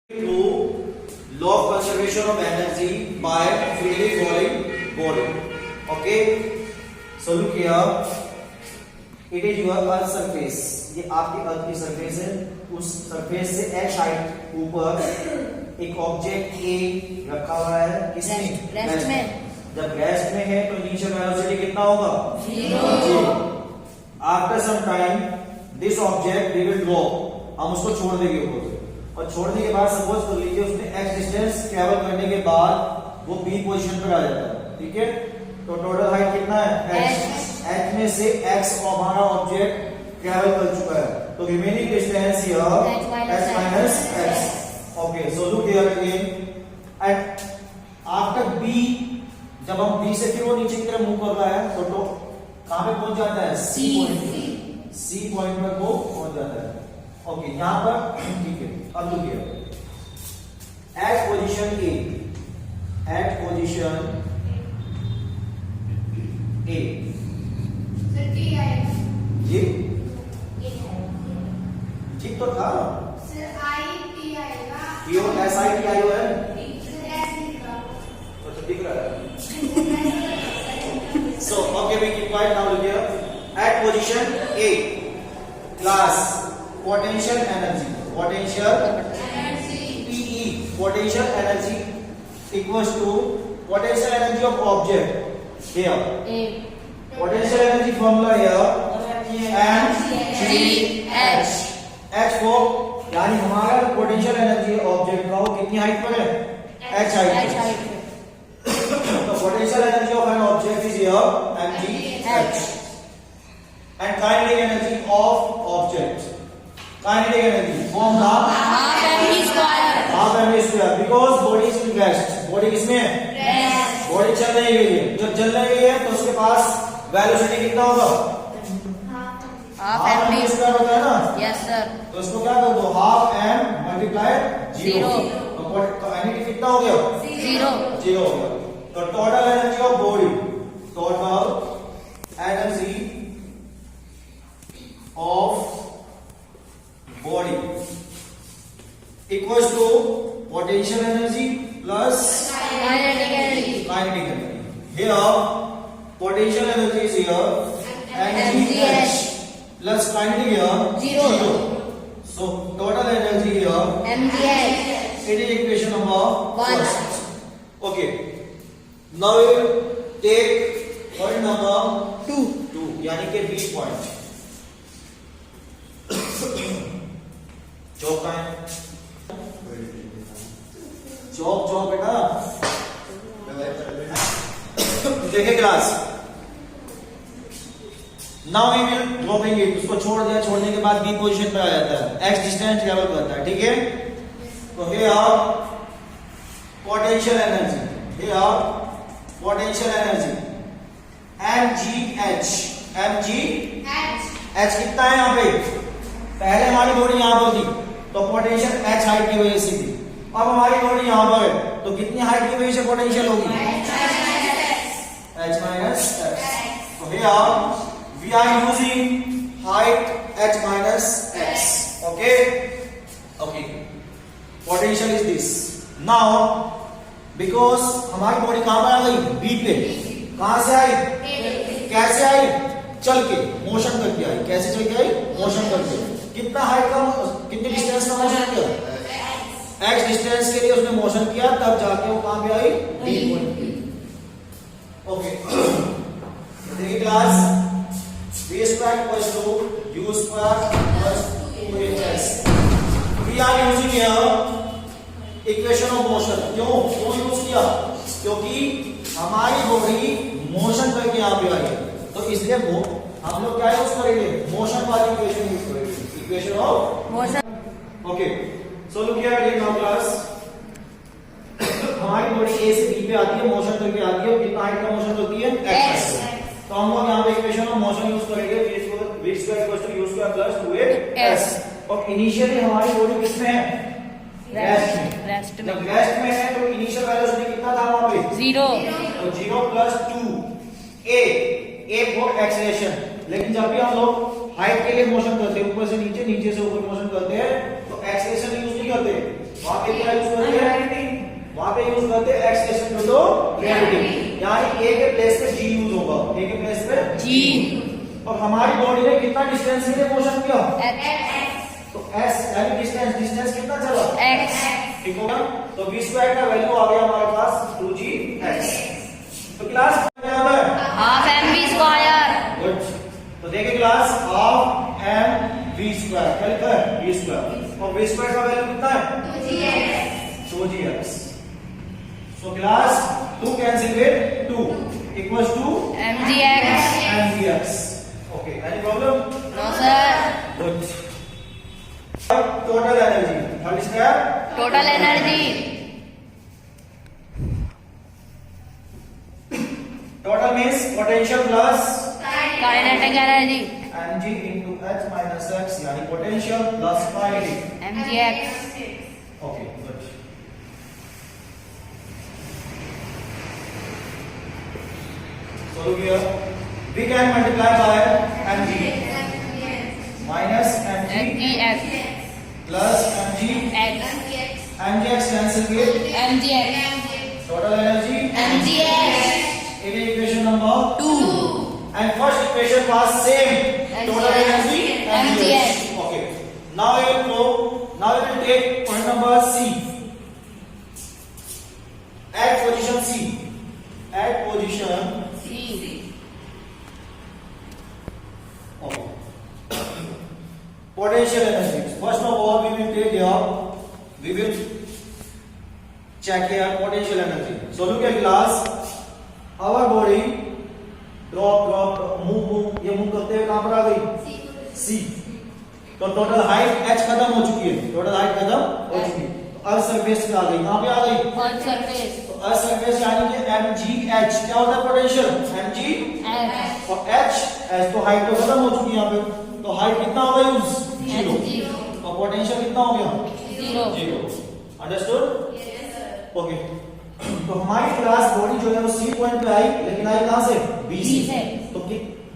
through law of conservation of energy by freely falling body. Okay, so look here, it is your earth surface. ये आपकी अर्थ की surface है, उस surface से h height ऊपर एक ऑब्जेक्ट A रखा हुआ है, किसमें? रेस्ट में। जब रेस्ट में है तो इनिशियल वेलोसिटी कितना होगा? 0। After some time this object we will drop, हम उसको छोड़ देंगे ऊपर से, और छोड़ने के बाद सपोज कर लीजिए उसने x डिस्टेंस ट्रेवल करने के बाद वो B पोजीशन पर आ जाता है, ठीक है? तो टोटल हाइट कितना है? h में से x हमारा ऑब्जेक्ट ट्रेवल कर चुका है, तो remaining distance here h minus x. Okay, so look here again. At after B, जब हम B से फिर वो नीचे की तरफ मूव कर रहा है तो कहां पे पहुंच जाता है? C पॉइंट पर वो पहुंच जाता है. ओके, यहां पर ठीक है. अब देखिए at position A, at position A ये ठीक तो था P O S I T I O N तो दिख रहा है. So okay, we keep quiet now. Look here at position A, class potential energy PE, potential energy equals to potential energy of object here. Potential energy formula here mgh. h को यानी हमारा potential energy object का वो कितनी height पर है? h height पर. तो potential energy of an object is here mgh. and kinetic energy of object, kinetic energy formula half mv square, because body is in rest. body किसमें है? Rest. Body चल रही है, जब चल रही है तो उसके पास वेलोसिटी कितना होगा? हाफ mv स्क्वायर होता है ना? Yes sir. तो इसको क्या कर दो, हाफ m मल्टीप्लाई 0. तो एनर्जी कितना हो गया? 0 हो गया. तो total energy of body, total energy of body equals to potential energy plus kinetic energy. Here potential energy is here mgh plus kinetic here 0. So total energy here mgh. It is equation number 1. first. Okay, now we will take point number 2 यानी कि B point. चौक है, चौक बेटा देखे class. Now we will dropping it, उसको छोड़ दिया, छोड़ने के बाद बी पोजीशन पर आ जाता है, x डिस्टेंस ट्रेवल करता है, ठीक है? तो हियर पोटेंशियल एनर्जी mgh कितना है यहाँ पे? पहले हमारी बॉडी यहां पर थी तो पोटेंशियल h हाइट की वजह से थी, अब हमारी बॉडी यहां पर है तो कितनी हाइट की वजह से पोटेंशियल होगी? h minus x. So here we are using height h minus x. Okay, potential is this. Now because हमारी बॉडी कहां पर आ गई? B पे. कहां से आई? कैसे आई? चल के, मोशन करके आई. कैसे चल के आई? मोशन करके. कितना हाइट का, कितनी डिस्टेंस का मोशन किया? x डिस्टेंस के लिए उसने मोशन किया, तब जाके वो कहां पे आई? B पॉइंट पे. ओके, देखिए class v square equals to u square plus 2hs. We are using here equation of motion. क्यों यूज किया? क्योंकि हमारी बॉडी मोशन करके यहां पे आई है, तो इसलिए वो हम लोग क्या यूज करेंगे? मोशन वाली इक्वेशन यूज करेंगे, equation of motion. Okay, so look here again now class. हमारी बॉडी ए से बी पे आती है, मोशन करके आती है, कितना हाइट का मोशन करती है? x. तो हम लोग यहां पे इक्वेशन ऑफ मोशन यूज करेंगे, v square equals to u square plus 2a s. और इनिशियली हमारी बॉडी किसमें है? रेस्ट में. जब रेस्ट में है तो इनिशियल वेलोसिटी कितना था वहां पे? 0. तो 0 प्लस 2 a फॉर एक्सेलरेशन. लेकिन जब भी हम लोग हाइट के लिए मोशन करते हैं, ऊपर से नीचे, नीचे से ऊपर मोशन करते हैं, तो एक्सेलरेशन यूज नहीं करते, वहां पे क्या यूज करते हैं, वहां पे यूज करते हैं x लेसन टू ग्रेविटी, यानी a के प्लेस पे g यूज होगा, a के प्लेस पे G। और हमारी बॉडी ने कितना डिस्टेंस के लिए मोशन किया, X। तो s यानी डिस्टेंस कितना चला, X। ठीक होगा। तो v स्क्वायर का वैल्यू आ गया हमारे पास 2gx। तो क्लास क्या होता है, हाफ mv स्क्वायर। गुड। तो देखिए class half m v square, क्या लिखा है v स्क्वायर, और v स्क्वायर का वैल्यू कितना है 2gx। So class 2 cancel with 2 equals to mgx। Okay, any problem, no sir. Good. Total energy, what is that, total energy. Total means potential plus kinetic energy. mg into h minus x, यानी potential plus kinetic, mgx। Okay good. So look here, we can multiply by mg minus mg mgx। plus mg, x। mgx cancel with mgx। total energy, mgx। it is equation number 2। and first equation was same, total energy mgx। Okay, now we will go, now we will take point number c, at position c, at position C। okay. Potential energy, first of all we will take here, we will check here potential energy. So look at class, our body drop move, ये move करते हुए कहां पर आ गई, C। तो total height h खत्म हो चुकी है, टोटल हाइट खत्म हो चुकी है, तो अर्थ सरफेस पे आ गई, कहां पे आ गई, अर्थ सरफेस। तो अर्थ सरफेस यानी कि mgh क्या होता है पोटेंशियल, mg और h तो हाइट तो खत्म हो चुकी है यहाँ पे, तो हाइट कितना हो गई यूज, 0, और पोटेंशियल कितना हो गया, 0। Understood, okay. तो हमारी क्लास बॉडी जो है वो सी पॉइंट पे आई, लेकिन आई कहां से, बी से, तो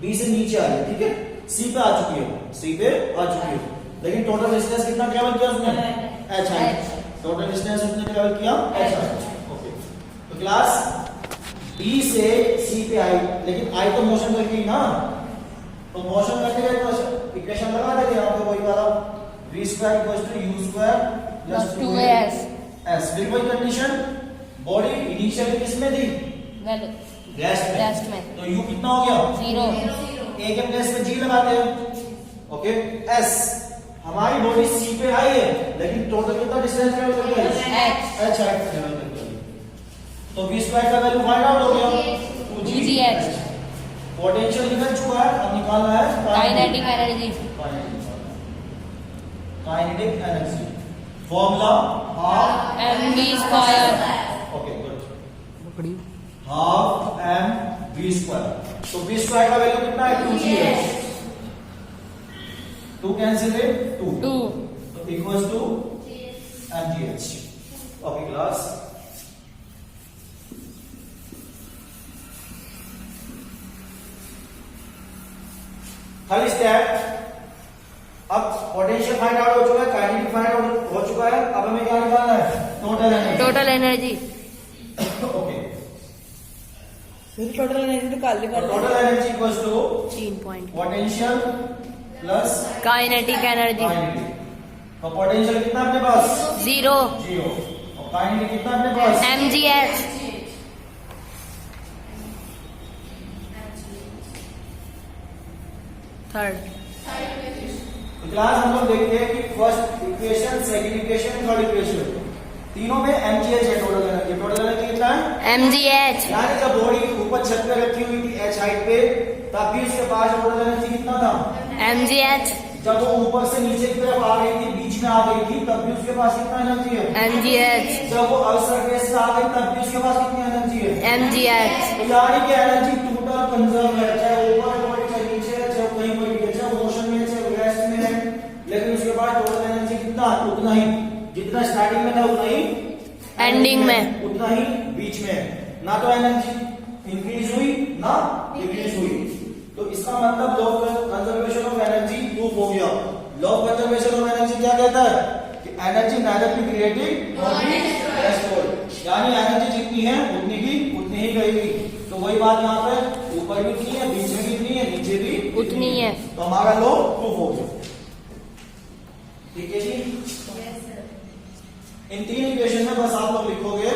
बी से नीचे आई है, ठीक है, सी पे आ चुकी है, सी पे आ चुकी है, लेकिन टोटल डिस्टेंस कितना ट्रैवल किया उसने, h आई, टोटल डिस्टेंस उसने ट्रैवल किया h आई, ओके। तो क्लास बी से सी पे आई, लेकिन आई तो मोशन करके ही ना, तो मोशन करते गए तो इक्वेशन लगा देते हैं, आपको वही वाला v square equals to u square plus 2as। s, फिर वही कंडीशन, बॉडी इनिशियली किसमें थी, रेस्ट में, तो u कितना हो गया, 0। a के प्लेस पे g लगाते हैं, ओके। s हमारी बॉडी c पे आई है, लेकिन टोटल कितना डिस्टेंस ट्रैवल कर गई, h हाइट ट्रैवल कर गई, तो v स्क्वायर का वैल्यू फाइंड आउट हो गया 2gh। पोटेंशियल निकल चुका है, अब निकालना है kinetic energy. Kinetic energy, formula half mv square. Okay good, half m v square, तो v स्क्वायर का वैल्यू कितना है 2gh, 2 कैंसिल विद 2, तो equals to mgh। Okay class, हल इज दैट, अब पोटेंशियल फाइंड आउट हो चुका है, काइनेटिक फाइंड आउट हो चुका है, अब हमें क्या निकालना है, total energy. Total energy. Okay, फिर टोटल एनर्जी निकाल ली मैंने। Total energy equals to 3 point potential plus kinetic energy. Kinetic, तो पोटेंशियल कितना अपने पास, 0। 0, और काइनेटिक कितना अपने पास, mgh। थर्ड। तो क्लास हम लोग देखते हैं कि first equation, second equation, third equation, तीनों में mgh है टोटल एनर्जी। टोटल एनर्जी कितना है, mgh। यानी जब बॉडी ऊपर छत पे रखी हुई थी h हाइट पे, तब भी उसके पास टोटल एनर्जी कितना था, mgh। जब वो ऊपर से नीचे की तरफ आ गई थी, बीच में आ गई थी, तब भी उसके पास कितना एनर्जी है, mgh। जब वो अर्थ सरफेस से आ गई तब भी उसके पास कितनी एनर्जी है, mgh। तो यानी कि एनर्जी टोटल कंजर्व है, चाहे ऊपर बॉडी, चाहे नीचे, चाहे कहीं पर भी, चाहे मोशन में, चाहे रेस्ट में है, लेकिन उसके पास टोटल एनर्जी कितना, उतना ही, जितना स्टार्टिंग में था उतना ही एंडिंग में, उतना ही बीच में, ना तो एनर्जी इंक्रीज हुई ना डिक्रीज हुई। तो इसका मतलब law of conservation of energy proof हो गया। Law of conservation of energy क्या कहता है कि energy neither be created nor be destroyed, यानी एनर्जी जितनी है उतनी ही गई। तो वही बात यहाँ पे ऊपर भी उतनी है, बीच में भी उतनी है, नीचे भी उतनी है। तो हमारा लॉ प्रूफ हो गया। ठीक है जी। इन तीन इक्वेशन में बस आप लोग लिखोगे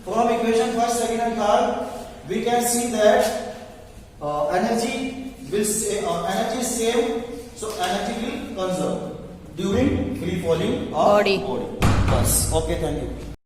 from equation first second and third we can see that energy is same, so energy will conserve during free falling of Body. body. Bas. Okay, thank you.